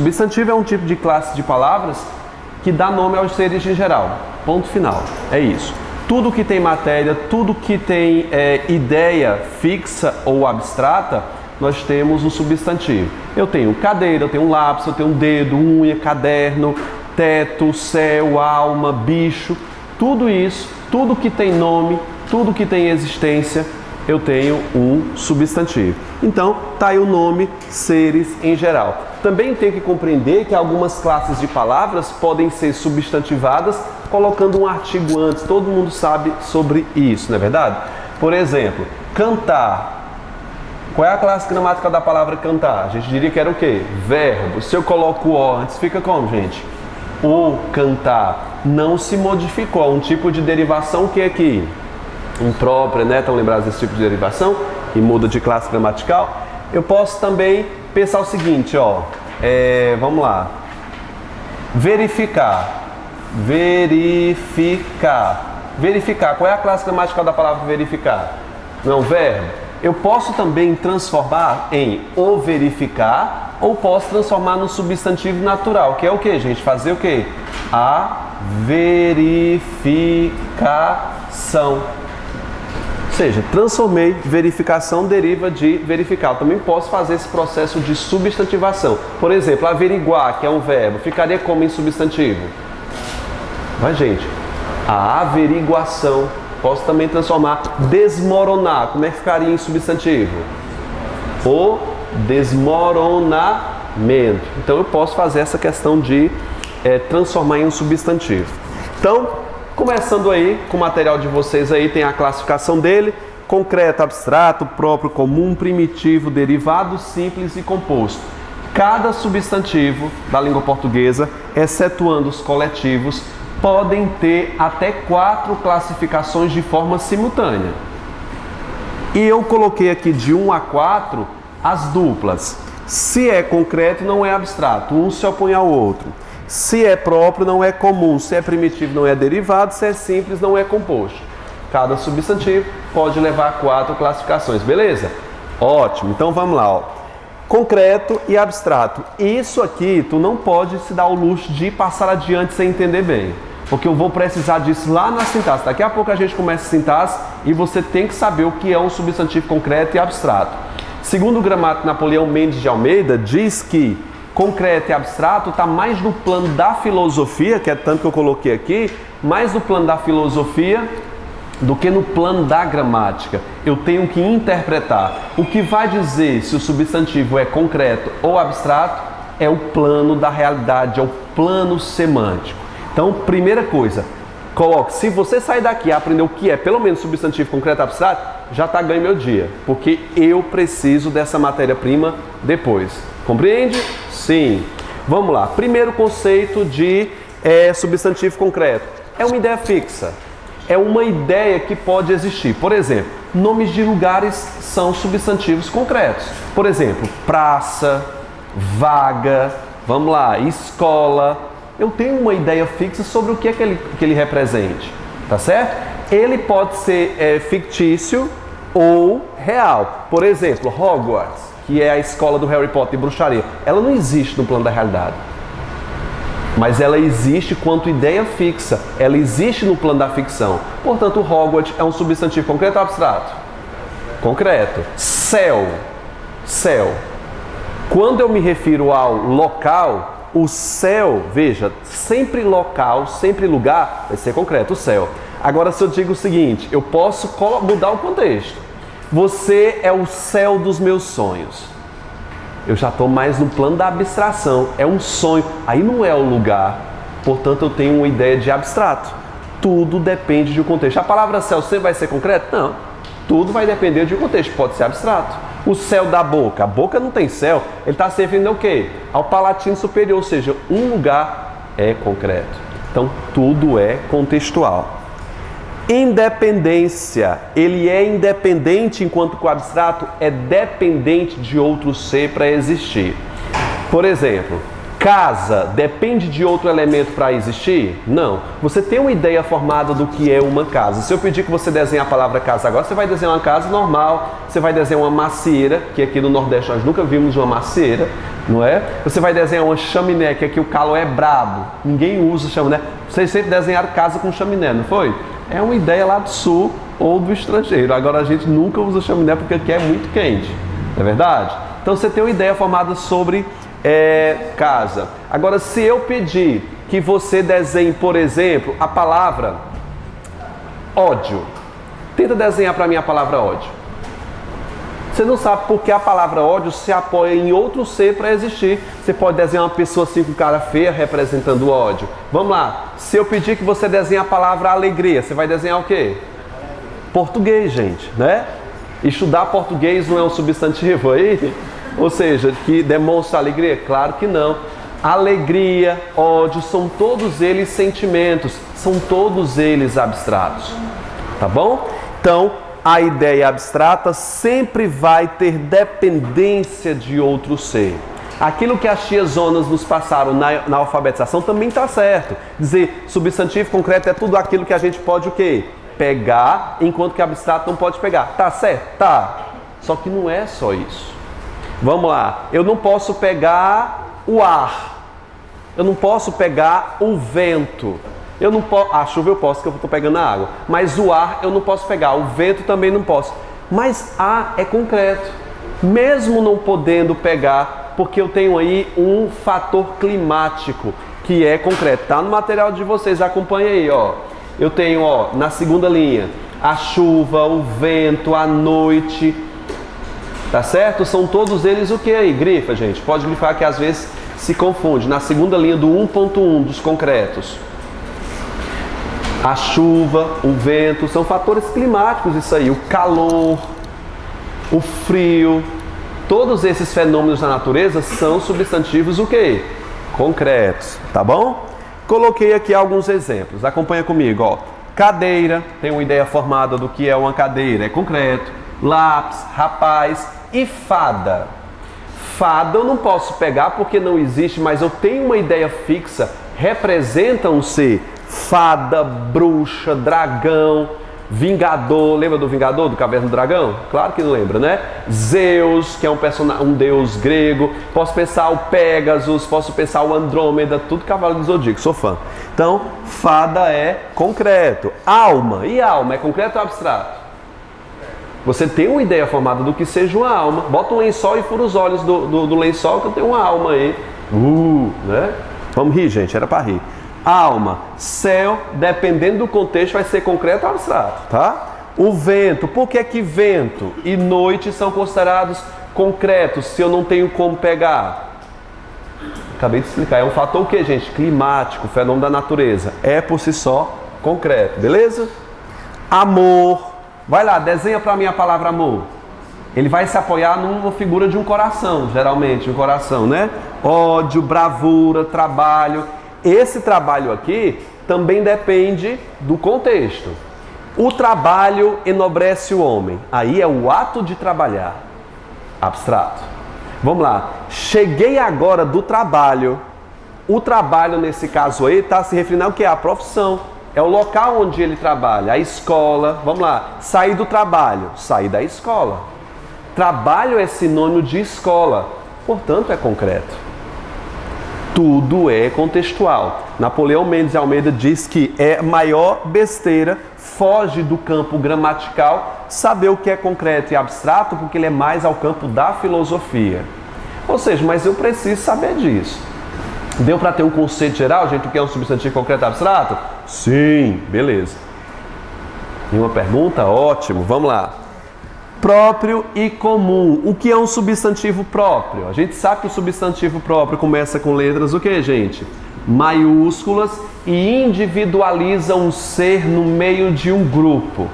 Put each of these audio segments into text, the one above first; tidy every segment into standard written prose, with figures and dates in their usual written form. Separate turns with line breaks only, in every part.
Substantivo é um tipo de classe de palavras que dá nome aos seres em geral. Ponto final. É isso. Tudo que tem matéria, tudo que tem ideia fixa ou abstrata, nós temos um substantivo. Eu tenho cadeira, eu tenho um lápis, eu tenho um dedo, unha, caderno, teto, céu, alma, bicho. Tudo isso, tudo que tem nome, tudo que tem existência, eu tenho um substantivo. Então, tá aí o nome, seres em geral. Também tem que compreender que algumas classes de palavras podem ser substantivadas colocando um artigo antes. Todo mundo sabe sobre isso, não é verdade? Por exemplo, cantar. Qual é a classe gramática da palavra cantar? A gente diria que era o quê? Verbo. Se eu coloco o O antes, fica como, gente? O cantar. Não se modificou. Um tipo de derivação que é aqui? Imprópria, né? Estão lembrados desse tipo de derivação? E muda de classe gramatical. Eu posso também pensar o seguinte, ó. Vamos lá. Verificar. Verificar. Verificar. Qual é a classe gramatical da palavra verificar? Não é um verbo? Eu posso também transformar em o verificar ou posso transformar no substantivo natural, que é o que, gente? Fazer o que? A verificação. Ou seja, transformei, verificação deriva de verificar. Eu também posso fazer esse processo de substantivação. Por exemplo, averiguar, que é um verbo, ficaria como em substantivo? Vai, gente. A averiguação. Posso também transformar desmoronar. Como é que ficaria em substantivo? O desmoronamento. Então eu posso fazer essa questão de transformar em um substantivo. Então, começando aí com o material de vocês aí, tem a classificação dele: concreto, abstrato, próprio, comum, primitivo, derivado, simples e composto. Cada substantivo da língua portuguesa, excetuando os coletivos, podem ter até 4 classificações de forma simultânea. E eu coloquei aqui de 1 a 4 as duplas. Se é concreto, não é abstrato. Um se opõe ao outro. Se é próprio, não é comum. Se é primitivo, não é derivado. Se é simples, não é composto. Cada substantivo pode levar a 4 classificações. Beleza? Ótimo. Então vamos lá, ó. Concreto e abstrato. Isso aqui, tu não pode se dar o luxo de passar adiante sem entender bem. Porque eu vou precisar disso lá na sintaxe. Daqui a pouco a gente começa a sintaxe e você tem que saber o que é um substantivo concreto e abstrato. Segundo o gramático Napoleão Mendes de Almeida, diz que concreto e abstrato está mais no plano da filosofia, que é tanto que eu coloquei aqui, mais no plano da filosofia do que no plano da gramática. Eu tenho que interpretar. O que vai dizer se o substantivo é concreto ou abstrato é o plano da realidade, é o plano semântico. Então, primeira coisa, coloque, se você sair daqui e aprender o que é pelo menos substantivo concreto e abstrato, já está ganho meu dia, porque eu preciso dessa matéria-prima depois. Compreende? Sim. Vamos lá. Primeiro conceito de substantivo concreto. É uma ideia fixa. É uma ideia que pode existir. Por exemplo, nomes de lugares são substantivos concretos. Por exemplo, praça, vaga, vamos lá, escola. Eu tenho uma ideia fixa sobre o que é que ele represente, tá certo? Ele pode ser fictício ou real. Por exemplo, Hogwarts, que é a escola do Harry Potter de bruxaria, ela não existe no plano da realidade. Mas ela existe quanto ideia fixa, ela existe no plano da ficção. Portanto, Hogwarts é um substantivo concreto ou abstrato? Concreto. Céu. Céu. Quando eu me refiro ao local, o céu, veja, sempre local, sempre lugar, vai ser concreto, o céu. Agora, se eu digo o seguinte, eu posso mudar o contexto. Você é o céu dos meus sonhos. Eu já estou mais no plano da abstração. É um sonho. Aí não é o lugar. Portanto, eu tenho uma ideia de abstrato. Tudo depende de um contexto. A palavra céu sempre vai ser concreto? Não. Tudo vai depender de um contexto. Pode ser abstrato. O céu da boca. A boca não tem céu. Ele está se referindo ao quê? Ao palatino superior. Ou seja, um lugar é concreto. Então, tudo é contextual. Independência. Ele é independente enquanto que o abstrato é dependente de outro ser para existir. Por exemplo, casa depende de outro elemento para existir? Não. Você tem uma ideia formada do que é uma casa. Se eu pedir que você desenhe a palavra casa agora, você vai desenhar uma casa normal, você vai desenhar uma macieira, que aqui no Nordeste nós nunca vimos uma macieira, não é? Você vai desenhar uma chaminé, que aqui o calor é brabo, ninguém usa chaminé. Vocês sempre desenharam casa com chaminé, não foi? É uma ideia lá do sul ou do estrangeiro. Agora a gente nunca usa chaminé porque aqui é muito quente, não é verdade? Então você tem uma ideia formada sobre casa. Agora, se eu pedir que você desenhe, por exemplo, a palavra ódio, tenta desenhar para mim a palavra ódio. Você não sabe porque a palavra ódio se apoia em outro ser para existir. Você pode desenhar uma pessoa assim com cara feia representando o ódio. Vamos lá. Se eu pedir que você desenhe a palavra alegria, você vai desenhar o quê? Português, gente, né? Estudar português não é um substantivo aí? Ou seja, que demonstra alegria? Claro que não. Alegria, ódio, são todos eles sentimentos, são todos eles abstratos. Tá bom? Então, a ideia abstrata sempre vai ter dependência de outro ser. Aquilo que as tiazonas nos passaram na alfabetização também está certo. Dizer substantivo concreto é tudo aquilo que a gente pode o quê? Pegar, enquanto que abstrato não pode pegar. Tá certo? Tá. Só que não é só isso. Vamos lá. Eu não posso pegar o ar. Eu não posso pegar o vento. Eu não posso. A chuva eu posso, que eu estou pegando a água. Mas o ar eu não posso pegar. O vento também não posso. Mas ar é concreto. Mesmo não podendo pegar, porque eu tenho aí um fator climático que é concreto. Tá no material de vocês, acompanha aí, ó. Eu tenho, ó, na segunda linha, a chuva, o vento, a noite. Tá certo? São todos eles o que aí? Grifa, gente. Pode grifar que às vezes se confunde. Na segunda linha do 1.1 dos concretos. A chuva, o vento, são fatores climáticos isso aí. O calor, o frio. Todos esses fenômenos da natureza são substantivos o quê? Concretos. Tá bom? Coloquei aqui alguns exemplos. Acompanha comigo, ó. Cadeira. Tem uma ideia formada do que é uma cadeira. É concreto. Lápis, rapaz e fada. Fada eu não posso pegar porque não existe, mas eu tenho uma ideia fixa. Representa um ser. Fada, bruxa, dragão, vingador. Lembra do vingador, do Caverna do Dragão? Claro que não lembra, né? Zeus, que é um deus grego. Posso pensar o Pégasus, posso pensar o Andrômeda, tudo cavalo do Zodíaco, sou fã. Então, fada é concreto. Alma, e alma? É concreto ou abstrato? Você tem uma ideia formada do que seja uma alma. Bota um lençol e fura os olhos do lençol que eu tenho uma alma aí. Né? Vamos rir, gente, era para rir. Alma, céu, dependendo do contexto, vai ser concreto ou abstrato, tá? O vento, por que que vento e noite são considerados concretos se eu não tenho como pegar? Acabei de explicar, é um fator o que, gente? Climático, fenômeno da natureza. É por si só concreto, beleza? Amor. Vai lá, desenha para mim a palavra amor. Ele vai se apoiar numa figura de um coração, geralmente, um coração, né? Ódio, bravura, trabalho. Esse trabalho aqui também depende do contexto. O trabalho enobrece o homem. Aí é o ato de trabalhar. Abstrato. Vamos lá. Cheguei agora do trabalho. O trabalho, nesse caso aí, está se referindo ao que é a profissão. É o local onde ele trabalha, a escola. Vamos lá, sair do trabalho, sair da escola. Trabalho é sinônimo de escola, portanto é concreto. Tudo é contextual. Napoleão Mendes de Almeida diz que é maior besteira, foge do campo gramatical, saber o que é concreto e abstrato, porque ele é mais ao campo da filosofia. Ou seja, mas eu preciso saber disso. Deu para ter um conceito geral, gente, o que é um substantivo concreto e abstrato? Sim, beleza. Nenhuma pergunta? Ótimo, vamos lá. Próprio e comum. O que é um substantivo próprio? A gente sabe que o substantivo próprio começa com letras o que, gente? Maiúsculas e individualiza um ser no meio de um grupo.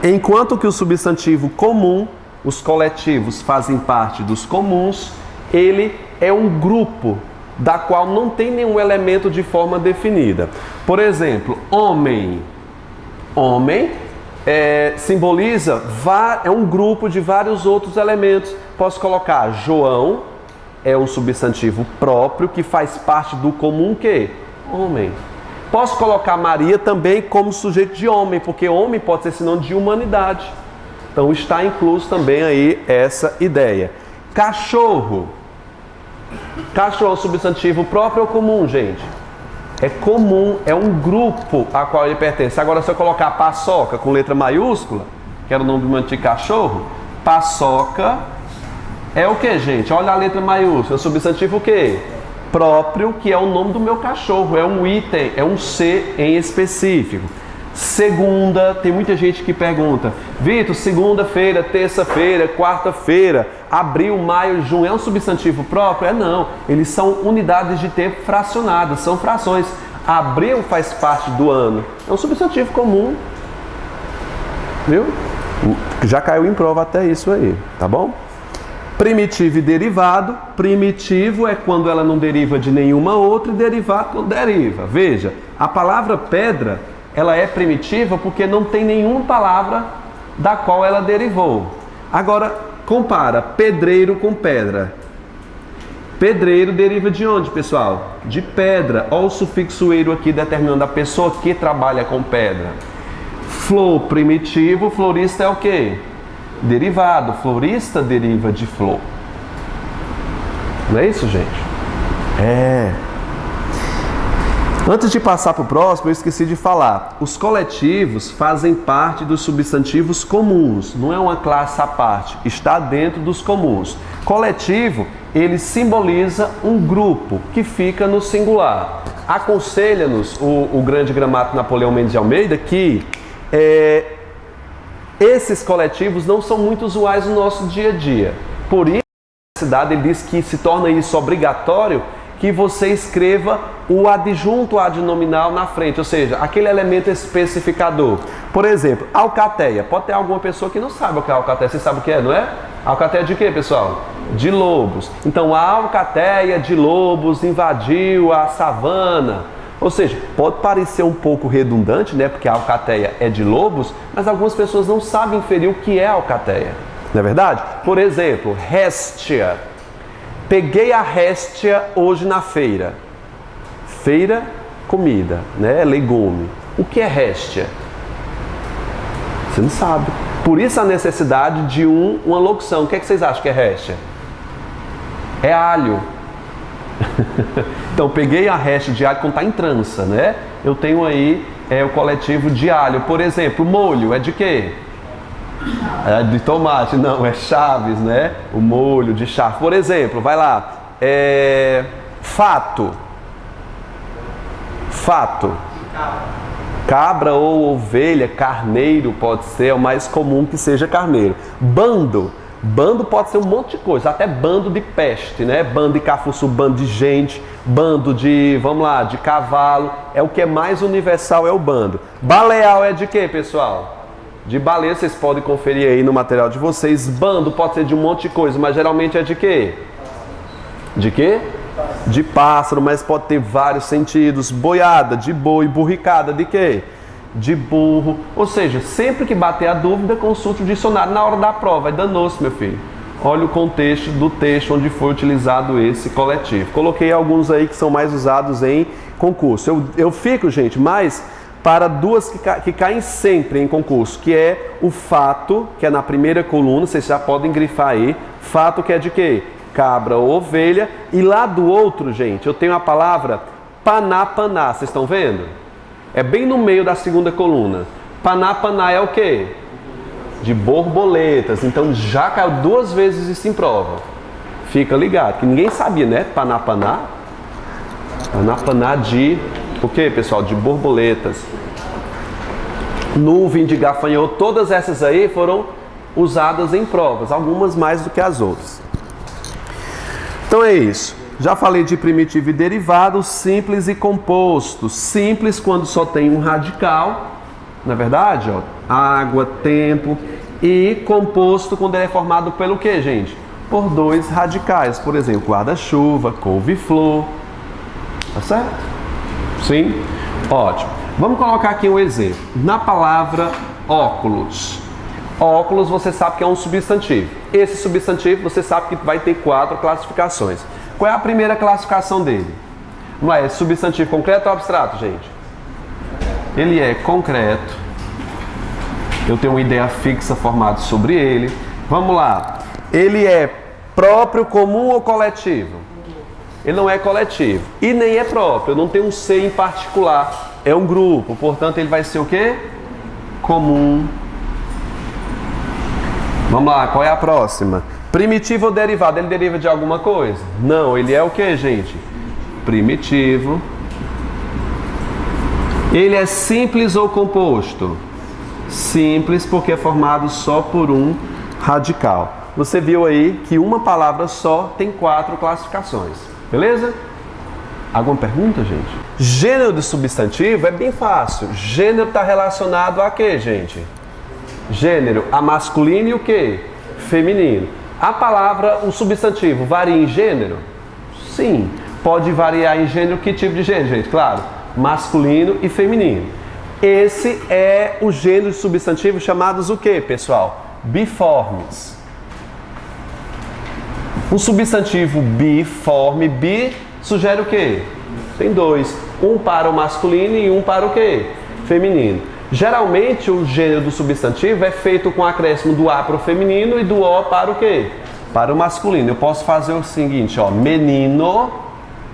Enquanto que o substantivo comum, os coletivos fazem parte dos comuns, ele é um grupo da qual não tem nenhum elemento de forma definida. Por exemplo, homem. Homem simboliza, é um grupo de vários outros elementos. Posso colocar João, é um substantivo próprio que faz parte do comum que? Homem. Posso colocar Maria também como sujeito de homem, porque homem pode ser sinônimo de humanidade. Então está incluso também aí essa ideia. Cachorro. Cachorro é um substantivo próprio ou comum, gente? É comum, é um grupo a qual ele pertence. Agora, se eu colocar paçoca com letra maiúscula, que era o nome do meu antigo cachorro, paçoca é o que, gente? Olha a letra maiúscula, é um substantivo o quê? Próprio, que é o nome do meu cachorro, é um item, é um ser em específico. Segunda, tem muita gente que pergunta, Vitor, segunda-feira, terça-feira, quarta-feira, abril, maio, junho, é um substantivo próprio? É não, eles são unidades de tempo fracionadas, são frações. Abril faz parte do ano, é um substantivo comum, viu? Já caiu em prova até isso aí, tá bom? Primitivo e derivado. Primitivo é quando ela não deriva de nenhuma outra, e derivado quando deriva. Veja, a palavra pedra, ela é primitiva porque não tem nenhuma palavra da qual ela derivou. Agora, compara pedreiro com pedra. Pedreiro deriva de onde, pessoal? De pedra. Olha o sufixo eiro aqui determinando a pessoa que trabalha com pedra. Flor, primitivo. Florista é o quê? Derivado. Florista deriva de flor. Não é isso, gente? É. Antes de passar para o próximo, eu esqueci de falar. Os coletivos fazem parte dos substantivos comuns. Não é uma classe à parte. Está dentro dos comuns. Coletivo, ele simboliza um grupo que fica no singular. Aconselha-nos o grande gramático Napoleão Mendes de Almeida que esses coletivos não são muito usuais no nosso dia a dia. Por isso, a universidade ele diz que se torna isso obrigatório que você escreva o adjunto adnominal na frente, ou seja, aquele elemento especificador. Por exemplo, alcateia. Pode ter alguma pessoa que não sabe o que é alcateia. Você sabe o que é, não é? Alcateia de quê, pessoal? De lobos. Então, a alcateia de lobos invadiu a savana. Ou seja, pode parecer um pouco redundante, né? Porque a alcateia é de lobos, mas algumas pessoas não sabem inferir o que é alcateia. Não é verdade? Por exemplo, réstia. Peguei a réstia hoje na feira. Feira, comida, né? Legume. O que é réstia? Você não sabe. Por isso a necessidade de uma locução. O que é que vocês acham que é réstia? É alho. Então, peguei a réstia de alho quando está em trança, né? Eu tenho aí o coletivo de alho. Por exemplo, molho é de quê? É de tomate, não, é chaves, né? O molho de chave. Por exemplo, vai lá, fato. Fato. Cabra ou ovelha, carneiro pode ser, é o mais comum que seja carneiro. Bando. Bando pode ser um monte de coisa, até bando de peste, né? Bando de cafuçu, bando de gente, bando de, vamos lá, de cavalo. É o que é mais universal, é o bando. Baleal é de quê, pessoal? De baleia, vocês podem conferir aí no material de vocês. Bando pode ser de um monte de coisa, mas geralmente é de quê? De quê? De pássaro, mas pode ter vários sentidos. Boiada, de boi. Burricada, de quê? De burro. Ou seja, sempre que bater a dúvida, consulte o dicionário na hora da prova. É danoso, meu filho. Olha o contexto do texto onde foi utilizado esse coletivo. Coloquei alguns aí que são mais usados em concurso. Eu fico, gente, mais para duas que caem sempre em concurso, que é o fato, que é na primeira coluna, vocês já podem grifar aí. Fato que é de quê? Cabra ou ovelha. E lá do outro, gente, eu tenho a palavra paná-paná. Vocês estão vendo? É bem no meio da segunda coluna. Paná-paná é o quê? De borboletas. Então já caiu duas vezes isso em prova. Fica ligado, que ninguém sabia, né? Paná-paná. Paná-paná de... o que, pessoal? De borboletas. Nuvem de gafanhoto, todas essas aí foram usadas em provas, algumas mais do que as outras. Então é isso. Já falei de primitivo e derivado, simples e composto. Simples quando só tem um radical, na verdade, ó, água, tempo. E composto quando ele é formado pelo que, gente? Por dois radicais, por exemplo, guarda-chuva, couve-flor. Tá certo? Sim? Ótimo. Vamos colocar aqui um exemplo. Na palavra óculos. Óculos você sabe que é um substantivo. Esse substantivo você sabe que vai ter 4 classificações. Qual é a primeira classificação dele? Não é substantivo concreto ou abstrato, gente? Ele é concreto. Eu tenho uma ideia fixa formada sobre ele. Vamos lá. Ele é próprio, comum ou coletivo? Ele não é coletivo. E nem é próprio, não tem um ser em particular. É um grupo, portanto ele vai ser o quê? Comum. Vamos lá, qual é a próxima? Primitivo ou derivado, ele deriva de alguma coisa? Não, ele é o que, gente? Primitivo. Ele é simples ou composto? Simples, porque é formado só por um radical. Você viu aí que uma palavra só tem 4 classificações. Beleza? Alguma pergunta, gente? Gênero de substantivo é bem fácil. Gênero está relacionado a quê, gente? Gênero, a masculino e o quê? Feminino. A palavra, o substantivo, varia em gênero? Sim. Pode variar em gênero. Que tipo de gênero, gente? Claro, masculino e feminino. Esse é o gênero de substantivos chamados o quê, pessoal? Biformes. Um substantivo biforme, bi, sugere o quê? Tem 2. Um para o masculino e um para o quê? Feminino. Geralmente o gênero do substantivo é feito com acréscimo do A para o feminino e do O para o quê? Para o masculino. Eu posso fazer o seguinte, ó, menino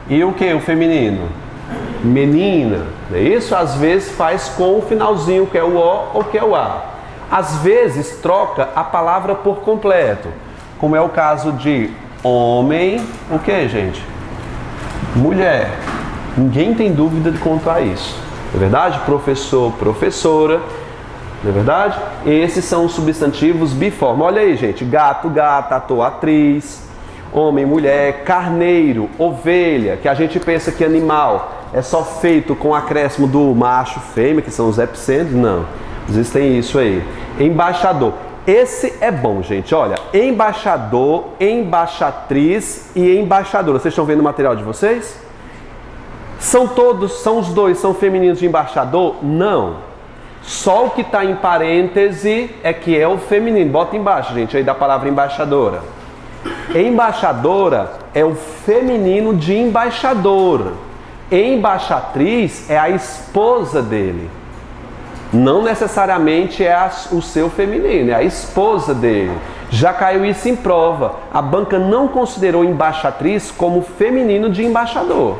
e o que? O feminino? Menina. Isso às vezes faz com o finalzinho que é o O ou que é o A. Às vezes troca a palavra por completo, como é o caso de homem, o que, gente? Mulher. Ninguém tem dúvida quanto a isso. Não é verdade? Professor, professora. Não é verdade? Esses são os substantivos biformes. Olha aí, gente. Gato, gata, ator, atriz. Homem, mulher. Carneiro, ovelha. Que a gente pensa que animal é só feito com acréscimo do macho, fêmea, que são os epicentros. Não. Existem isso aí. Embaixador. Esse é bom, gente. Olha. Embaixador, embaixatriz e embaixadora. Vocês estão vendo o material de vocês? São os dois, são femininos de embaixador? Não. Só o que está em parêntese é que é o feminino. Bota embaixo, gente, aí da palavra embaixadora. Embaixadora é o feminino de embaixadora. Embaixatriz é a esposa dele. Não necessariamente é o seu feminino, é a esposa dele. Já caiu isso em prova. A banca não considerou embaixatriz como feminino de embaixador.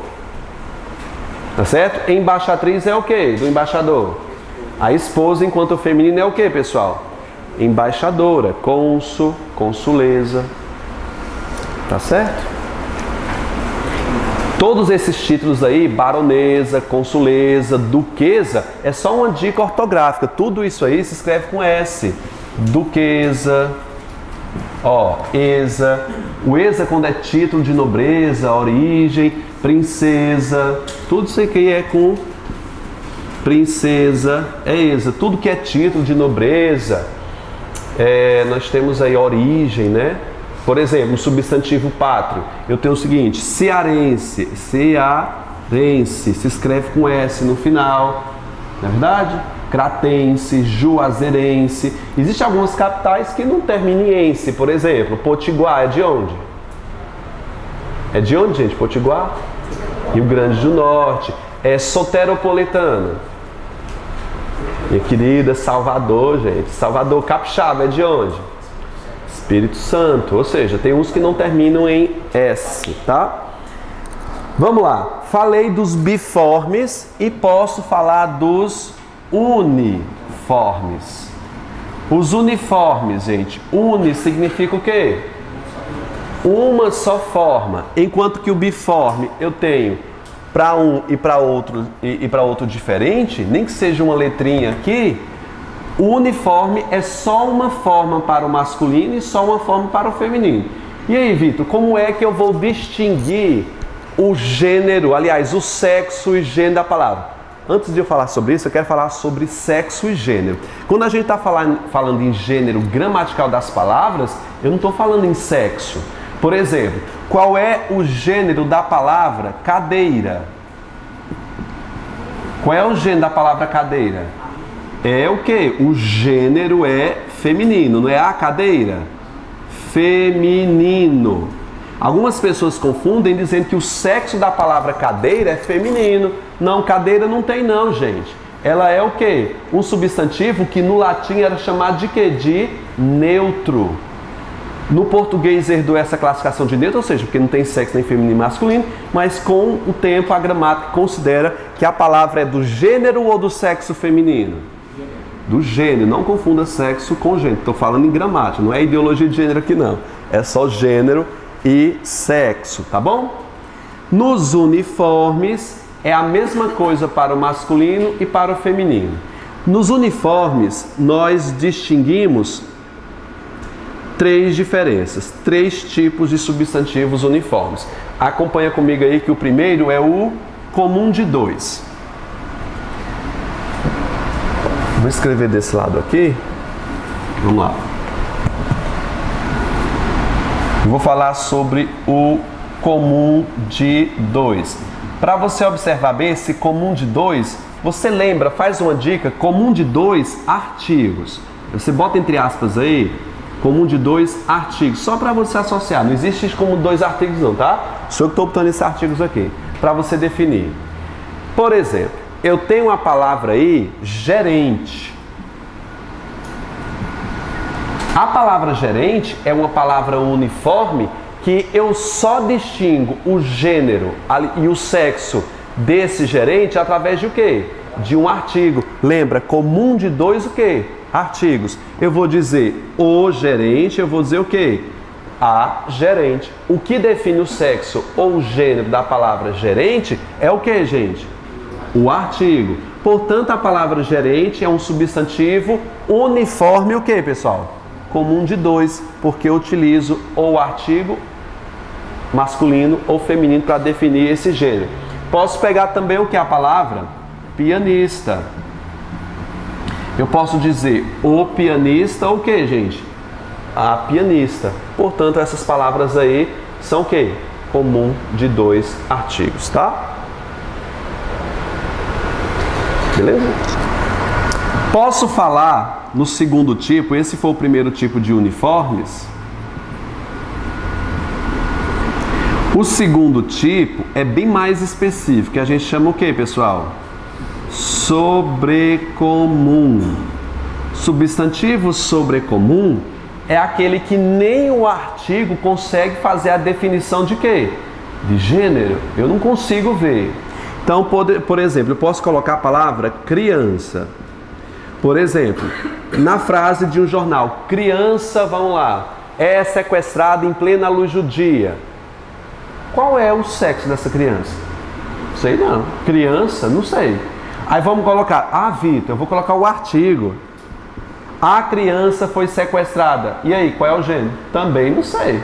Tá certo? Embaixatriz é o quê? Do embaixador. A esposa, enquanto o feminino é o quê, pessoal? Embaixadora, cônsul, consuleza. Tá certo? Todos esses títulos aí, baronesa, consuleza, duquesa, é só uma dica ortográfica. Tudo isso aí se escreve com S. Duquesa, ó, esa. O esa quando é título de nobreza, origem, princesa. Tudo isso aqui é com princesa, é esa. Tudo que é título de nobreza, nós temos aí origem, né? Por exemplo, o substantivo pátrio. Eu tenho o seguinte, cearense, se escreve com S no final, não é verdade? Cratense, juazeirense. Existem algumas capitais que não terminam em ense, por exemplo, Potiguar é de onde? É de onde, gente, Potiguar? Rio Grande do Norte. É soteropolitana. Minha querida Salvador, gente. Salvador, capixaba é de onde? Espírito Santo, ou seja, tem uns que não terminam em S, tá? Vamos lá, falei dos biformes e posso falar dos uniformes. Os uniformes, gente, uni significa o quê? Uma só forma, enquanto que o biforme eu tenho para um e para outro diferente, nem que seja uma letrinha aqui. O uniforme é só uma forma para o masculino e só uma forma para o feminino. E aí, Vitor, como é que eu vou distinguir o gênero, aliás, o sexo e gênero da palavra? Antes de eu falar sobre isso, eu quero falar sobre sexo e gênero. Quando a gente está falando em gênero gramatical das palavras, eu não estou falando em sexo. Por exemplo, qual é o gênero da palavra cadeira? Qual é o gênero da palavra cadeira? É o que? O gênero é feminino, não é a cadeira? Feminino. Algumas pessoas confundem dizendo que o sexo da palavra cadeira é feminino. Não, cadeira não tem não, gente. Ela é o que? Um substantivo que no latim era chamado de quê? De neutro. No português herdou essa classificação de neutro, ou seja, porque não tem sexo nem feminino nem masculino, mas com o tempo a gramática considera que a palavra é do gênero ou do sexo feminino? Do gênero, não confunda sexo com gênero. Estou falando em gramática, não é ideologia de gênero aqui não. É só gênero e sexo, tá bom? Nos uniformes é a mesma coisa para o masculino e para o feminino. Nos uniformes nós distinguimos três diferenças, três tipos de substantivos uniformes. Acompanha comigo aí que o primeiro é o comum de dois. Vou escrever desse lado aqui. Vamos lá. Vou falar sobre o comum de dois. Para você observar bem esse comum de dois, você lembra, faz uma dica, comum de dois artigos. Você bota entre aspas aí, comum de dois artigos, só para você associar. Não existe como dois artigos não, tá? Sou eu que estou botando esses artigos aqui, para você definir. Por exemplo, eu tenho uma palavra aí, gerente. A palavra gerente é uma palavra uniforme que eu só distingo o gênero e o sexo desse gerente através de o quê? De um artigo. Lembra, comum de dois o quê? Artigos. Eu vou dizer o gerente, eu vou dizer o quê? A gerente. O que define o sexo ou o gênero da palavra gerente é o que, gente? O artigo. Portanto, a palavra gerente é um substantivo uniforme o que, pessoal? Comum de dois, porque eu utilizo ou artigo masculino ou feminino para definir esse gênero. Posso pegar também o que? A palavra pianista. Eu posso dizer o pianista ou o que, gente? A pianista. Portanto, essas palavras aí são o que? Comum de dois artigos, tá? Beleza? Posso falar no segundo tipo, esse foi o primeiro tipo de uniformes. O segundo tipo é bem mais específico, que a gente chama o que, pessoal? Sobrecomum. Substantivo sobrecomum é aquele que nem o artigo consegue fazer a definição de quê? De gênero. Eu não consigo ver. Então, por exemplo, eu posso colocar a palavra criança. Por exemplo, na frase de um jornal, criança, vamos lá, é sequestrada em plena luz do dia. Qual é o sexo dessa criança? Sei não. Criança? Não sei. Aí vamos colocar, Vitor, eu vou colocar o artigo. A criança foi sequestrada. E aí, qual é o gênero? Também não sei.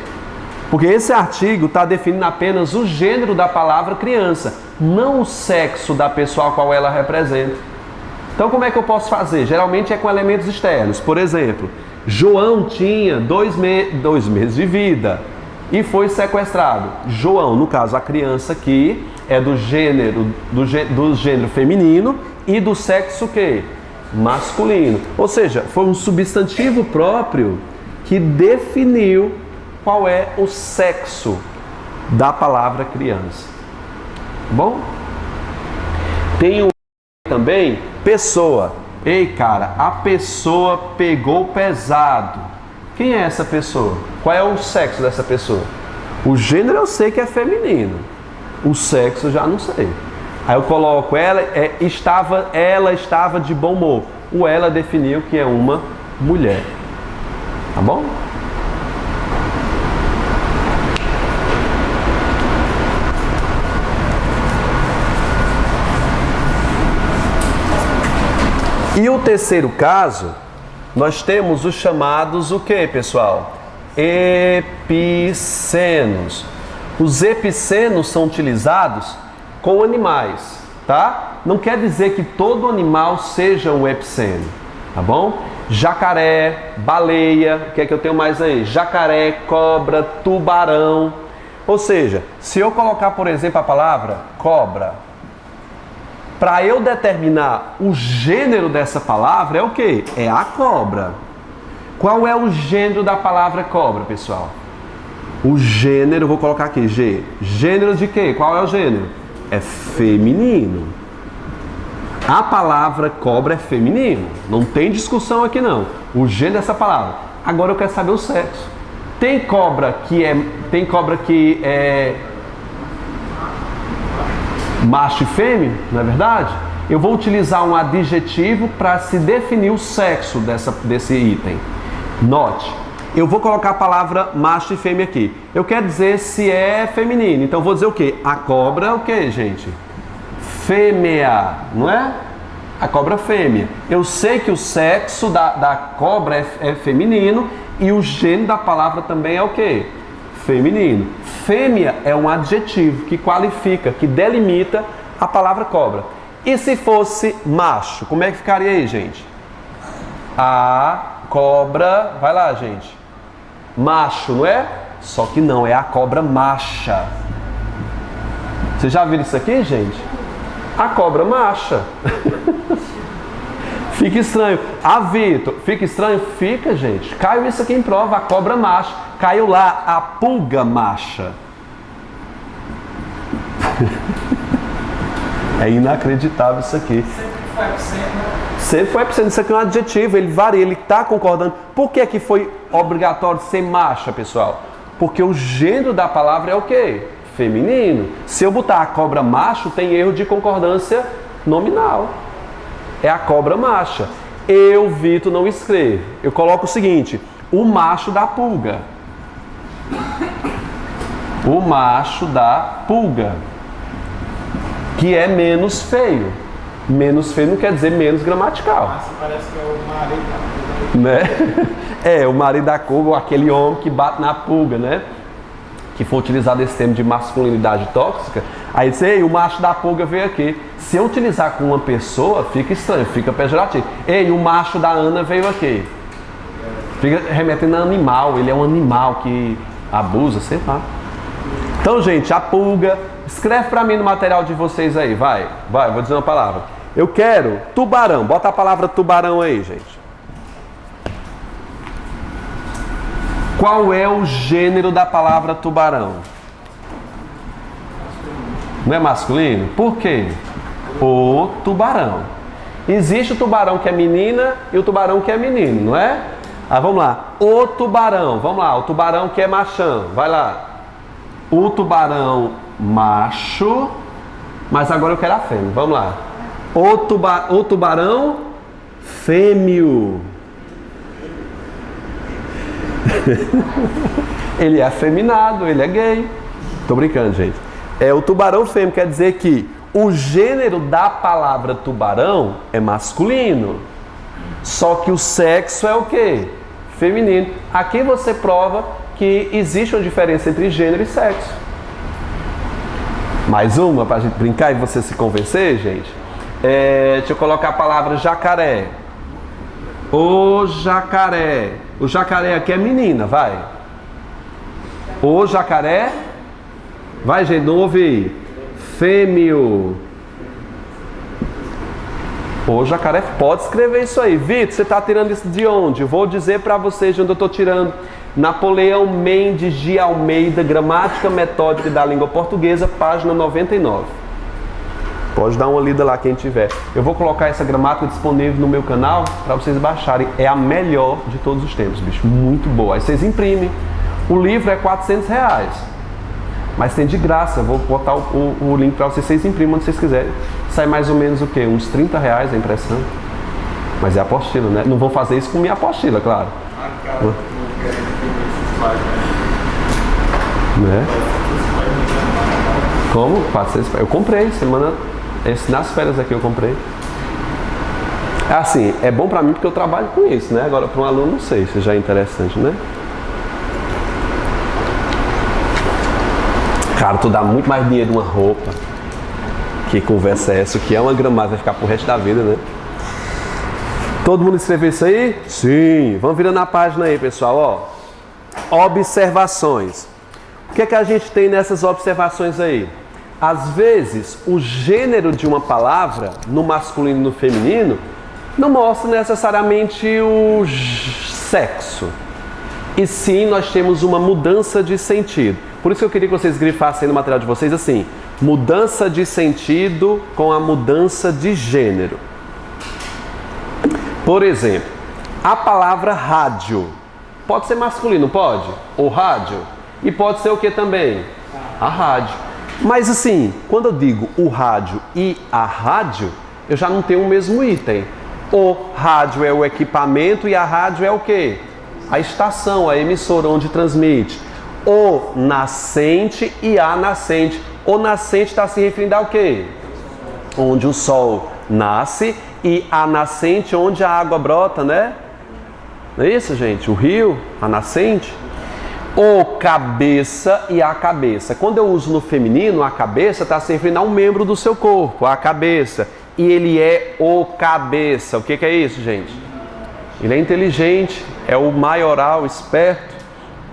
Porque esse artigo está definindo apenas o gênero da palavra criança, não o sexo da pessoa a qual ela representa. Então, como é que eu posso fazer? Geralmente é com elementos externos. Por exemplo, João tinha 2 meses de vida e foi sequestrado. João, no caso, a criança aqui é do gênero feminino e do sexo que? Masculino. Ou seja, foi um substantivo próprio que definiu qual é o sexo da palavra criança. Bom? Tem também pessoa. Ei, cara, a pessoa pegou pesado. Quem é essa pessoa? Qual é o sexo dessa pessoa? O gênero eu sei que é feminino. O sexo eu já não sei. Aí eu coloco ela estava de bom humor. O ela definiu que é uma mulher. Tá bom? E o terceiro caso, nós temos os chamados o que, pessoal? Epicenos. Os epicenos são utilizados com animais, tá? Não quer dizer que todo animal seja um epiceno, tá bom? Jacaré, baleia, o que é que eu tenho mais aí? Jacaré, cobra, tubarão. Ou seja, se eu colocar, por exemplo, a palavra cobra, para eu determinar o gênero dessa palavra é o quê? É a cobra. Qual é o gênero da palavra cobra, pessoal? O gênero, vou colocar aqui, G. Gênero de quê? Qual é o gênero? É feminino. A palavra cobra é feminino. Não tem discussão aqui não. O gênero dessa palavra. Agora eu quero saber o sexo. Tem cobra que é macho e fêmea, não é verdade? Eu vou utilizar um adjetivo para se definir o sexo desse item. Note, eu vou colocar a palavra macho e fêmea aqui. Eu quero dizer se é feminino. Então eu vou dizer o quê? A cobra é o quê, gente? Fêmea, não é? A cobra fêmea. Eu sei que o sexo da cobra é feminino e o gênero da palavra também é o quê? Feminino. Fêmea é um adjetivo que qualifica, que delimita a palavra cobra. E se fosse macho, como é que ficaria aí, gente? A cobra, vai lá, gente. Macho, não é? Só que não, é a cobra macha. Vocês já viram isso aqui, gente? A cobra macha. Fica estranho. Ah, Vitor, fica estranho? Fica, gente. Caiu isso aqui em prova, a cobra macha. Caiu lá, a pulga macha. É inacreditável isso aqui. Sempre foi absente. Isso aqui é um adjetivo, ele varia, ele está concordando. Por que que foi obrigatório ser macha, pessoal? Porque o gênero da palavra é o quê? Feminino. Se eu botar a cobra macho, tem erro de concordância nominal. É a cobra macha. Eu, Vitor, não escrevo. Eu coloco o seguinte: o macho da pulga. O macho da pulga. Que é menos feio. Menos feio não quer dizer menos gramatical.
Nossa, parece que é o marido da pulga.
Né? É, o marido da pulga, aquele homem que bate na pulga, né? Que foi utilizado esse termo de masculinidade tóxica. Aí diz, ei, o macho da pulga veio aqui. Se eu utilizar com uma pessoa, fica estranho, fica pejorativo. Ei, o macho da Ana veio aqui. Fica remetendo a animal, ele é um animal que abusa, sei lá. Então, gente, a pulga, escreve pra mim no material de vocês aí, vai, vou dizer uma palavra. Eu quero tubarão, bota a palavra tubarão aí, gente. Qual é o gênero da palavra tubarão? Não é masculino? Por quê? O tubarão. Existe o tubarão que é menina e o tubarão que é menino, não é? Ah, vamos lá. O tubarão, vamos lá. O tubarão que é machão, vai lá. O tubarão macho, mas agora eu quero a fêmea, vamos lá. O tubarão fêmeo. Ele é afeminado, ele é gay. Tô brincando, gente. É o tubarão fêmeo, quer dizer que o gênero da palavra tubarão é masculino. Só que o sexo é o quê? Feminino. Aqui você prova que existe uma diferença entre gênero e sexo. Mais uma pra gente brincar e você se convencer, gente. Deixa eu colocar a palavra jacaré. O jacaré. O jacaré aqui é menina, vai. O jacaré. Vai, gente, não ouvi. Fêmeo. O jacaré, pode escrever isso aí. Vitor, você está tirando isso de onde? Eu vou dizer para vocês de onde eu estou tirando. Napoleão Mendes de Almeida, Gramática Metódica da Língua Portuguesa, página 99. Pode dar uma lida lá quem tiver. Eu vou colocar essa gramática disponível no meu canal para vocês baixarem. É a melhor de todos os tempos, bicho. Muito boa. Aí vocês imprimem. O livro é R$400. Mas tem de graça. Eu vou botar o link para vocês imprimam onde vocês quiserem. Sai mais ou menos o quê? Uns R$30 a impressão. Mas é apostila, né? Não vou fazer isso com minha apostila, claro. Né? Como? 400. Eu comprei semana. Nas férias aqui eu comprei. Assim, é bom pra mim porque eu trabalho com isso, né? Agora para um aluno não sei se já é interessante, né? Cara, tu dá muito mais dinheiro numa roupa. Que conversa é essa? Que é uma gramática, vai ficar pro resto da vida, né? Todo mundo escreveu isso aí? Sim. Vamos virando a página aí, pessoal, ó. Observações. O que é que a gente tem nessas observações aí? Às vezes, o gênero de uma palavra, no masculino e no feminino, não mostra necessariamente o sexo. E sim, nós temos uma mudança de sentido. Por isso que eu queria que vocês grifassem no material de vocês assim: mudança de sentido com a mudança de gênero. Por exemplo, a palavra rádio. pode ser masculino, pode? O rádio. E pode ser o que também? A rádio. Mas assim, quando eu digo o rádio e a rádio, eu já não tenho o mesmo item. O rádio é o equipamento e a rádio é o quê? A estação, a emissora onde transmite. O nascente e a nascente. O nascente está se referindo ao quê? Onde o sol nasce, e a nascente onde a água brota, né? Não é isso, gente? O rio, a nascente. O cabeça e a cabeça. Quando eu uso no feminino, a cabeça está se referindo a um membro do seu corpo, a cabeça. E ele é o cabeça. O que é isso, gente? Ele é inteligente, é o maioral, esperto.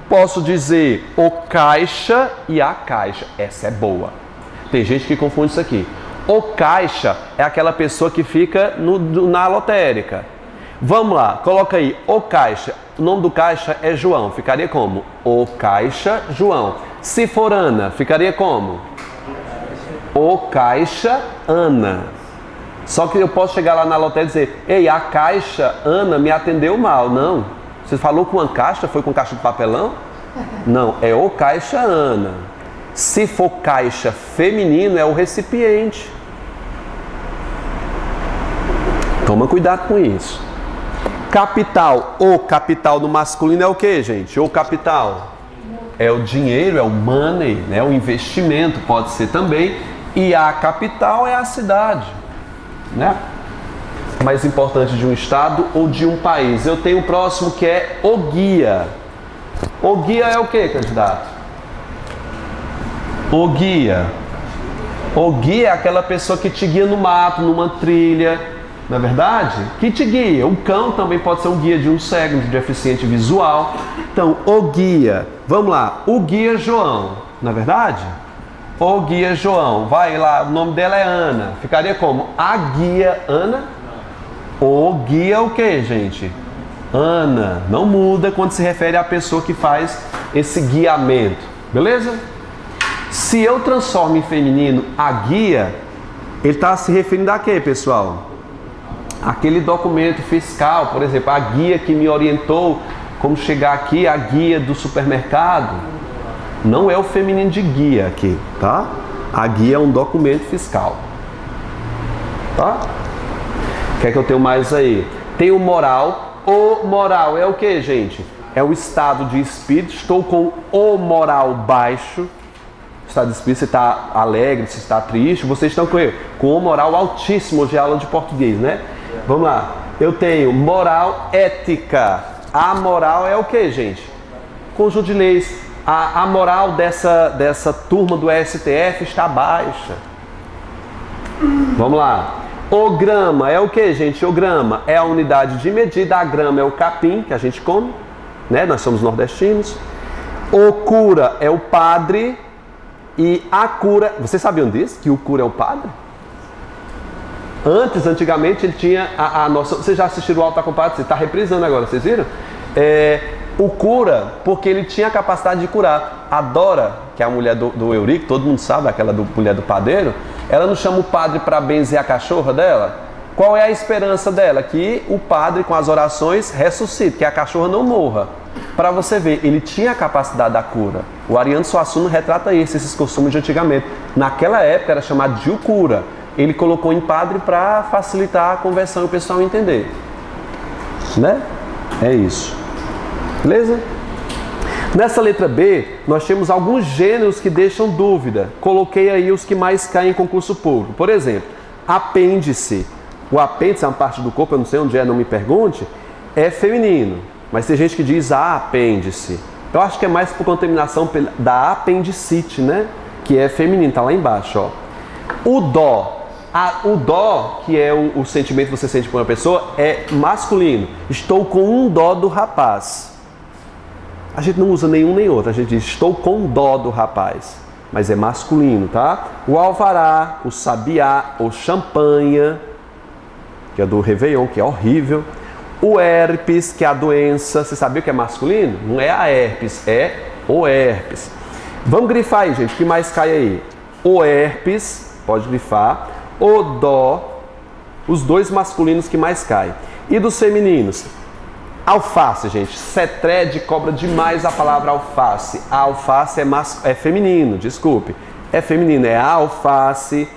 Posso dizer o caixa e a caixa. Essa é boa. Tem gente que confunde isso aqui. O caixa é aquela pessoa que fica na lotérica. Vamos lá, coloca aí, o caixa. O nome do caixa é João. Ficaria como? O caixa João. Se for Ana, ficaria como? O caixa Ana. Só que eu posso chegar lá na lotérica e dizer: ei, a caixa Ana me atendeu mal. Não. Você falou com uma caixa? Foi com caixa de papelão? Não, é o caixa Ana. Se for caixa feminino, é o recipiente. Toma cuidado com isso. Capital. O capital no masculino é o que, gente? O capital é o dinheiro, é o money, né? O investimento pode ser também. E a capital é a cidade, né? Mais importante de um estado ou de um país. Eu tenho o próximo que é o guia. O guia é o que, candidato? O guia. O guia é aquela pessoa que te guia no mato, numa trilha. Na verdade, que te guia. O cão também pode ser um guia de um cego, de deficiente visual. Então, o guia. Vamos lá. O guia João. Na verdade? O guia João. Vai lá, o nome dela é Ana. Ficaria como? A guia Ana. O guia o que, gente? Ana. Não muda quando se refere à pessoa que faz esse guiamento. Beleza? Se eu transformo em feminino a guia, ele está se referindo a quê, pessoal? Aquele documento fiscal, por exemplo, a guia que me orientou como chegar aqui, a guia do supermercado. Não é o feminino de guia aqui, tá? A guia é um documento fiscal. Tá? O que é que eu tenho mais aí? Tem o moral. O moral é o que, gente? É o estado de espírito. Estou com o moral baixo. Estado de espírito, você está alegre, você está triste. Vocês estão com o moral altíssimo. Hoje é aula de português, né? Vamos lá. Eu tenho moral ética. A moral é o que, gente? Conjunto de leis. A moral dessa turma do STF está baixa. Vamos lá. O grama é o que, gente? O grama é a unidade de medida. A grama é o capim que a gente come, né? Nós somos nordestinos. O cura é o padre. E a cura... Vocês sabiam disso? Que o cura é o padre? Antigamente, ele tinha a nossa... Vocês já assistiram o Alto da Compadre? Você está reprisando agora, vocês viram? O cura, porque ele tinha a capacidade de curar. A Dora, que é a mulher do Eurico, todo mundo sabe, aquela mulher do padeiro, ela não chama o padre para benzer a cachorra dela? Qual é a esperança dela? Que o padre, com as orações, ressuscite, que a cachorra não morra. Para você ver, ele tinha a capacidade da cura. O Ariano Suassuna retrata esses costumes de antigamente. Naquela época era chamado de o cura. Ele colocou em padre para facilitar a conversão e o pessoal entender. Né? É isso. Beleza? Nessa letra B, nós temos alguns gêneros que deixam dúvida. Coloquei aí os que mais caem em concurso público. Por exemplo, apêndice. O apêndice é uma parte do corpo, eu não sei onde é, não me pergunte. É feminino. Mas tem gente que diz apêndice. Eu acho que é mais por contaminação da apendicite, né? Que é feminino, tá lá embaixo, ó. O dó. O dó, que é o sentimento que você sente por uma pessoa, é masculino. Estou com um dó do rapaz. A gente não usa nenhum nem outro. A gente diz, estou com dó do rapaz. Mas é masculino, tá? O alvará, o sabiá, o champanha, que é do Réveillon, que é horrível. O herpes, que é a doença. Você sabia que é masculino? Não é a herpes, é o herpes. Vamos grifar aí, gente. O que mais cai aí? O herpes, pode grifar. O dó, os dois masculinos que mais caem. E dos femininos? Alface, gente. Cetred cobra demais a palavra alface. A alface é feminino, desculpe. É feminino, é alface.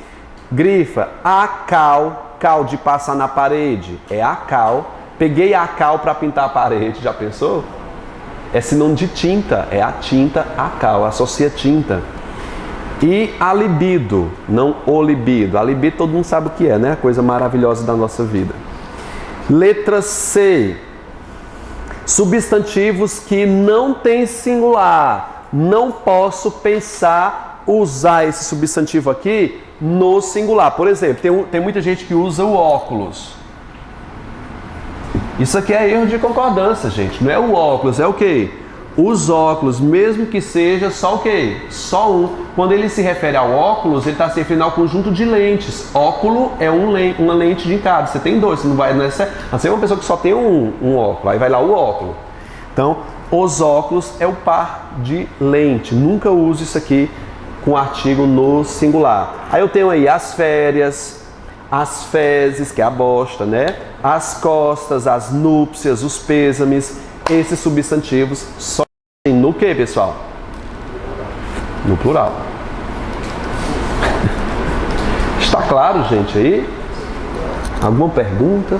Grifa, a cal de passar na parede. É a cal. Peguei a cal para pintar a parede, já pensou? É sinônimo de tinta, é a tinta, a cal, associa tinta. E a libido, não o libido. A libido todo mundo sabe o que é, né? A coisa maravilhosa da nossa vida. Letra C. Substantivos que não tem singular. Não posso pensar usar esse substantivo aqui no singular. Por exemplo, tem muita gente que usa o óculos. Isso aqui é erro de concordância, gente. Não é o óculos, é o quê? Os óculos, mesmo que seja só o quê? Só um. Quando ele se refere ao óculos, ele está se referindo ao conjunto de lentes. Óculo é uma lente de cada. Você tem dois, você não vai... Você é uma pessoa que só tem um óculo, aí vai lá o óculo. Então, os óculos é o par de lente. Nunca use isso aqui com artigo no singular. Aí eu tenho aí as férias, as fezes, que é a bosta, né? As costas, as núpcias, os pêsames. Esses substantivos só tem no que, pessoal? No plural. Está claro, gente, aí? Alguma pergunta?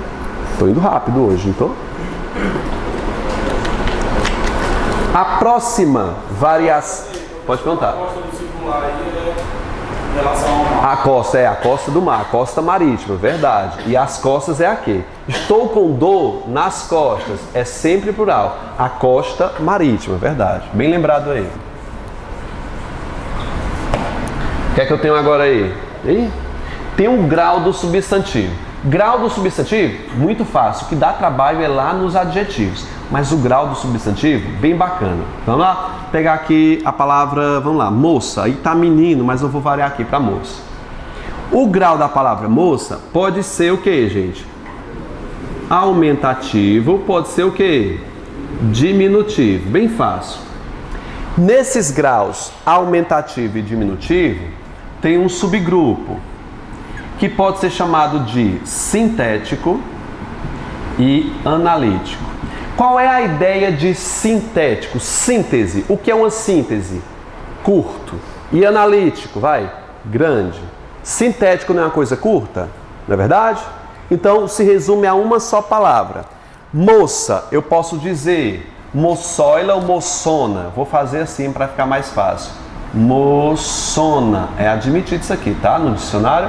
Estou indo rápido hoje, não estou? A próxima variação... Pode perguntar. A costa é a costa do mar, a costa marítima, verdade. E as costas é aqui. Estou com dor nas costas, é sempre plural. A costa marítima, verdade. Bem lembrado aí. O que é que eu tenho agora aí? Tem um grau do substantivo. Grau do substantivo, muito fácil. O que dá trabalho é lá nos adjetivos. Mas o grau do substantivo, bem bacana. Vamos lá? Pegar aqui a palavra, vamos lá, moça. Aí tá menino, mas eu vou variar aqui para moça. O grau da palavra moça pode ser o que, gente? Aumentativo, pode ser o que? Diminutivo, bem fácil. Nesses graus aumentativo e diminutivo, tem um subgrupo que pode ser chamado de sintético e analítico. Qual é a ideia de sintético? Síntese. O que é uma síntese? Curto. E analítico, vai? Grande. Sintético não é uma coisa curta? Não é verdade? Então se resume a uma só palavra. Moça, eu posso dizer moçoila ou moçona. Vou fazer assim para ficar mais fácil. Moçona. É admitido isso aqui, tá? No dicionário.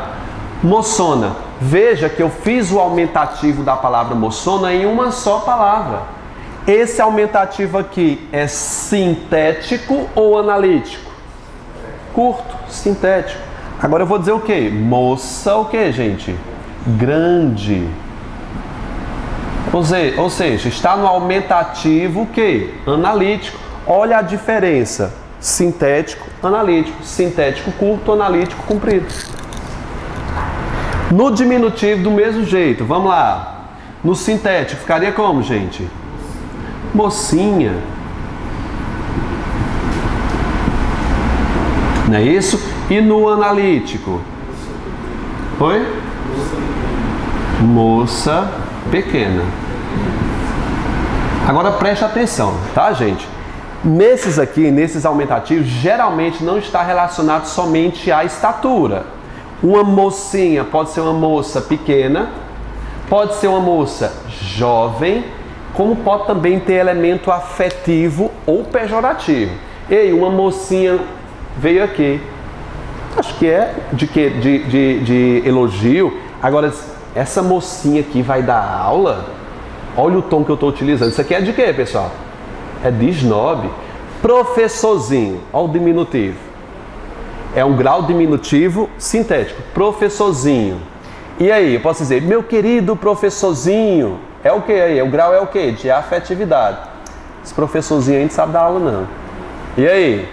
Moçona. Veja que eu fiz o aumentativo da palavra moçona em uma só palavra. Esse aumentativo aqui é sintético ou analítico? Curto, sintético. Agora eu vou dizer o quê? Moça o quê, gente? Grande. Ou seja, está no aumentativo o quê? Analítico. Olha a diferença. Sintético, analítico. Sintético curto, analítico comprido. No diminutivo do mesmo jeito. Vamos lá. No sintético ficaria como, gente? Mocinha. Não é isso? E no analítico? Oi? Moça pequena. Agora preste atenção, tá, gente? Nesses aqui, nesses aumentativos, geralmente não está relacionado somente à estatura. Uma mocinha pode ser uma moça pequena, pode ser uma moça jovem, como pode também ter elemento afetivo ou pejorativo. Ei, uma mocinha veio aqui. Acho que é de elogio. Agora, essa mocinha aqui vai dar aula? Olha o tom que eu estou utilizando. Isso aqui é de quê, pessoal? É de snob. Professorzinho. Olha o diminutivo. É um grau diminutivo sintético. Professorzinho. E aí, eu posso dizer, meu querido professorzinho. É o que aí? O grau é o que? De afetividade. Esse professorzinho aí não sabe dar aula, não. E aí?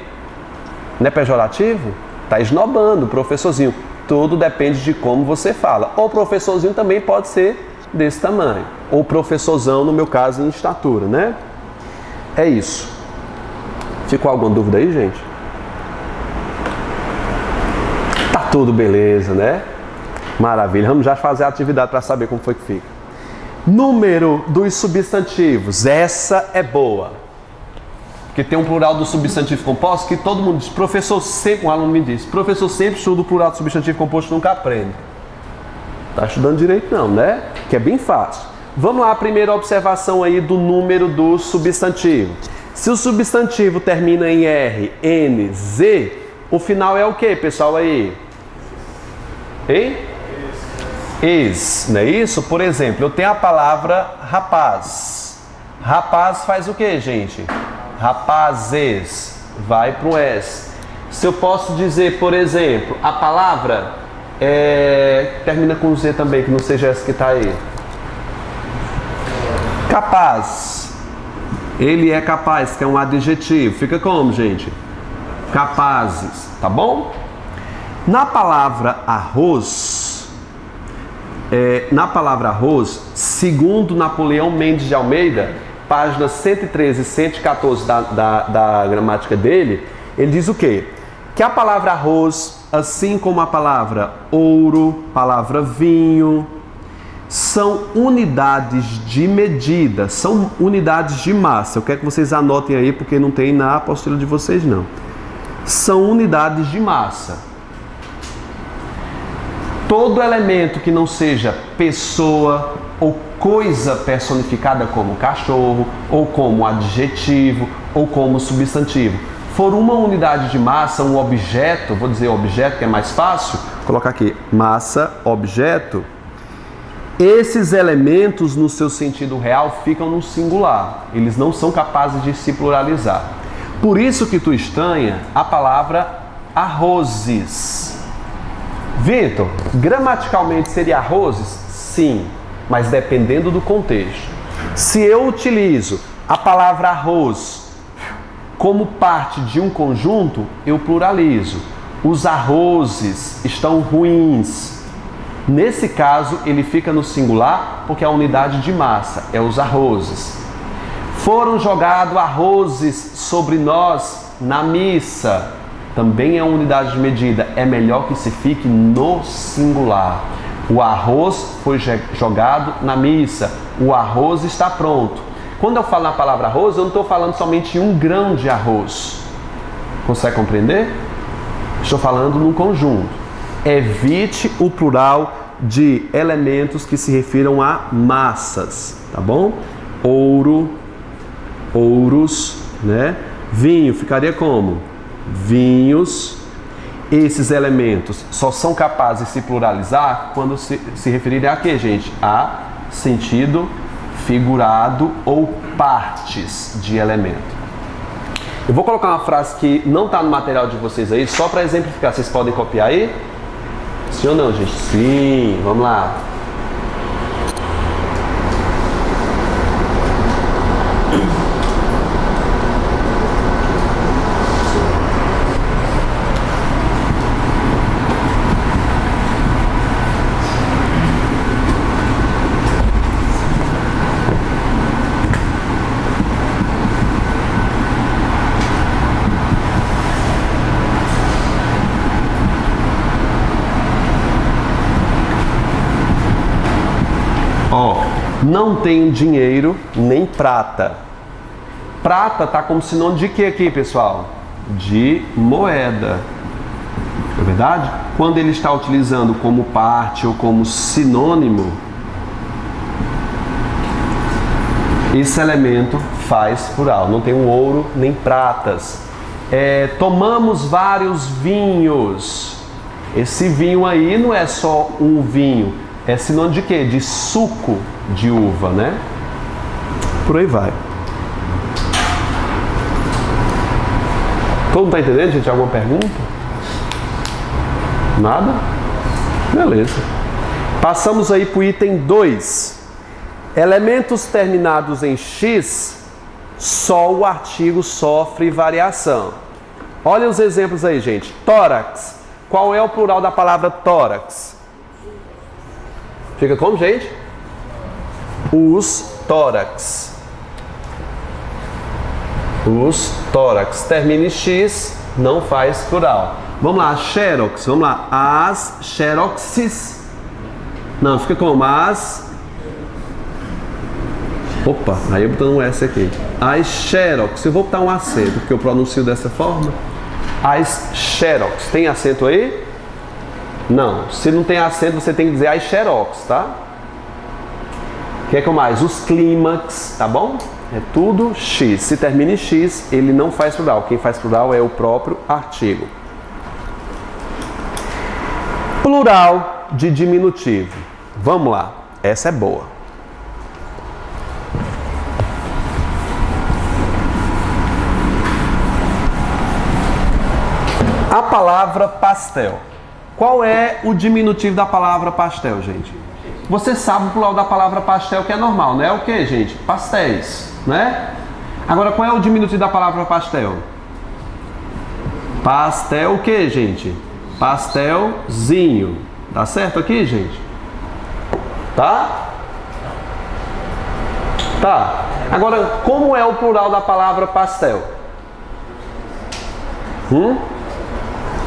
Não é pejorativo? Está esnobando o professorzinho. Tudo depende de como você fala. O professorzinho também pode ser desse tamanho. Ou professorzão, no meu caso, em estatura, né? É isso. Ficou alguma dúvida aí, gente? Tá tudo beleza, né? Maravilha. Vamos já fazer a atividade para saber como foi que fica. Número dos substantivos. Essa é boa. Porque tem um plural do substantivo composto que todo mundo diz. Professor sempre, um aluno me disse, professor sempre estuda o plural do substantivo composto e nunca aprende. Tá estudando direito não, né? Que é bem fácil. Vamos lá, a primeira observação aí do número do substantivo. Se o substantivo termina em R, N, Z, o final é o que, pessoal, aí? Hein? Ex, não é isso? Por exemplo, eu tenho a palavra rapaz. Rapaz faz o que, gente? Rapazes, vai para o S. Se eu posso dizer, por exemplo, a palavra termina com Z também, que não seja essa que está aí. Capaz. Ele é capaz, que é um adjetivo. Fica como, gente? Capazes, tá bom? Na palavra arroz, segundo Napoleão Mendes de Almeida, páginas 113 e 114 da gramática dele, ele diz o quê? Que a palavra arroz, assim como a palavra ouro, palavra vinho, são unidades de medida, são unidades de massa. Eu quero que vocês anotem aí, porque não tem na apostila de vocês não. São unidades de massa. Todo elemento que não seja pessoa ou coisa personificada como cachorro, ou como adjetivo, ou como substantivo, for uma unidade de massa, um objeto, vou dizer objeto que é mais fácil, vou colocar aqui, massa, objeto, esses elementos no seu sentido real ficam no singular, eles não são capazes de se pluralizar. Por isso que tu estranha a palavra arrozes. Vitor, gramaticalmente seria arrozes? Sim, mas dependendo do contexto. Se eu utilizo a palavra arroz como parte de um conjunto, eu pluralizo. Os arrozes estão ruins. Nesse caso, ele fica no singular porque é a unidade de massa, é os arrozes. Foram jogados arrozes sobre nós na missa. Também é uma unidade de medida. É melhor que se fique no singular. O arroz foi jogado na missa. O arroz está pronto. Quando eu falo na palavra arroz, eu não estou falando somente em um grão de arroz. Consegue compreender? Estou falando num conjunto. Evite o plural de elementos que se refiram a massas, tá bom? Ouro, ouros, né? Vinho ficaria como? Vinhos. Esses elementos só são capazes de se pluralizar quando se referirem a quê, gente? A sentido figurado ou partes de elemento. Eu vou colocar uma frase que não está no material de vocês aí, só para exemplificar. Vocês podem copiar aí? Sim ou não, gente? Sim, vamos lá. Não tenho dinheiro nem prata. Prata está como sinônimo de quê aqui, pessoal? De moeda. É verdade? Quando ele está utilizando como parte ou como sinônimo, esse elemento faz plural. Não tenho ouro nem pratas. Tomamos vários vinhos. Esse vinho aí não é só um vinho. É sinônimo de quê? De suco de uva, né? Por aí vai. Todo mundo tá entendendo, gente? Alguma pergunta? Nada? Beleza. Passamos aí para o item 2. Elementos terminados em X, só o artigo sofre variação. Olha os exemplos aí, gente. Tórax. Qual é o plural da palavra tórax? Fica como, gente? Os tórax. Os tórax. Termina em X, não faz plural. Vamos lá, xerox. Vamos lá. As xeroxes. Não, fica como? As Opa, aí eu botando um S aqui. As xerox, eu vou botar um acento, porque eu pronuncio dessa forma. As xerox, tem acento aí? Não, se não tem acento você tem que dizer as xerox, tá? O que mais? Os clímax, tá bom? É tudo X. Se termina em X, ele não faz plural. Quem faz plural é o próprio artigo. Plural de diminutivo. Vamos lá, essa é boa. A palavra pastel. Qual é o diminutivo da palavra pastel, gente? Você sabe o plural da palavra pastel, que é normal, né? É o que, gente? Pastéis, né? Agora, qual é o diminutivo da palavra pastel? Pastel o que, gente? Pastelzinho. Tá certo aqui, gente? Tá? Tá. Agora, como é o plural da palavra pastel?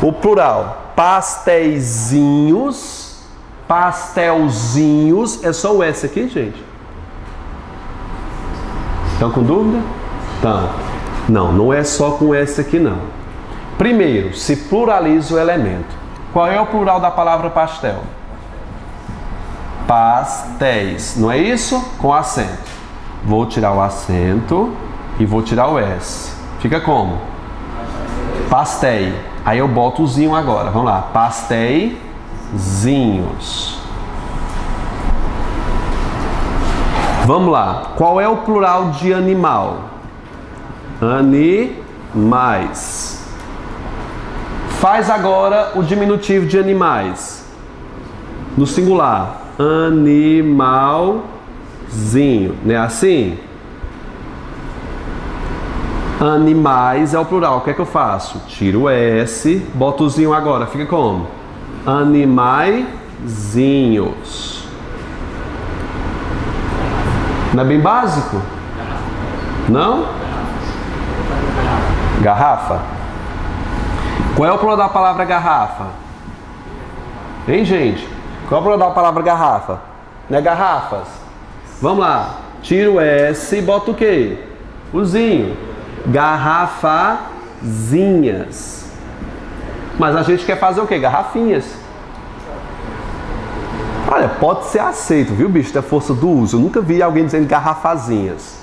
O plural. Pastéisinhos. Pastelzinhos. É só o S aqui, gente? Estão com dúvida? Então, não é só com S aqui, não. Primeiro, se pluraliza o elemento. Qual é o plural da palavra pastel? Pastéis. Não é isso? Com acento. Vou tirar o acento e vou tirar o S. Fica como? Pastéis. Aí eu boto o zinho agora. Vamos lá. Pastéisinhos. Vamos lá. Qual é o plural de animal? Animais. Faz agora o diminutivo de animais. No singular. Animalzinho. Não é assim? Animais é o plural. O que é que eu faço? Tiro o S, boto o zinho agora. Fica como? Animaizinhos. Não é bem básico? Não? Garrafa. Qual é o plural da palavra garrafa? Hein, gente? Qual é o plural da palavra garrafa? Não é garrafas? Vamos lá. Tiro o S e boto o quê? O zinho. Garrafazinhas. Mas a gente quer fazer o quê? Garrafinhas. Olha, pode ser aceito, viu, bicho? Da força do uso. Eu nunca vi alguém dizendo garrafazinhas.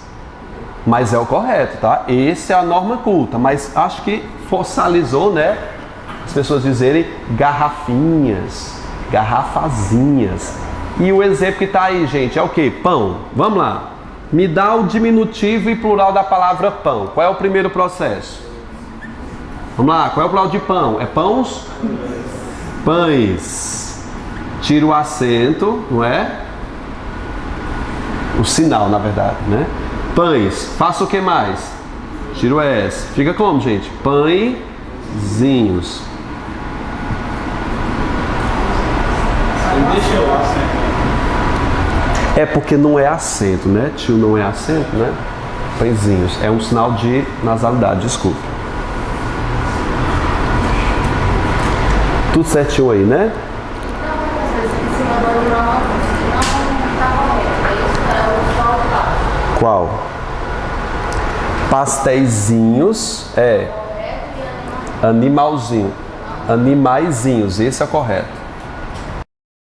Mas é o correto, tá? Essa é a norma culta. Mas acho que forçalizou, né? As pessoas dizerem garrafinhas, garrafazinhas. E o exemplo que tá aí, gente, é o quê? Pão. Vamos lá. Me dá o diminutivo e plural da palavra pão. Qual é o primeiro processo? Vamos lá, qual é o plural de pão? É pães? Pães. Tira o acento, não é? O sinal, na verdade, né? Pães. Faça o que mais? Tira o S. Fica como, gente? Pãezinhos.
Deixa eu acento.
É porque não é acento, né? Tio não é acento, né? Pãezinhos. É um sinal de nasalidade, desculpe. Tudo certinho aí, né? Qual? Pastéisinhos é animalzinho. Animaizinhos, esse é o correto.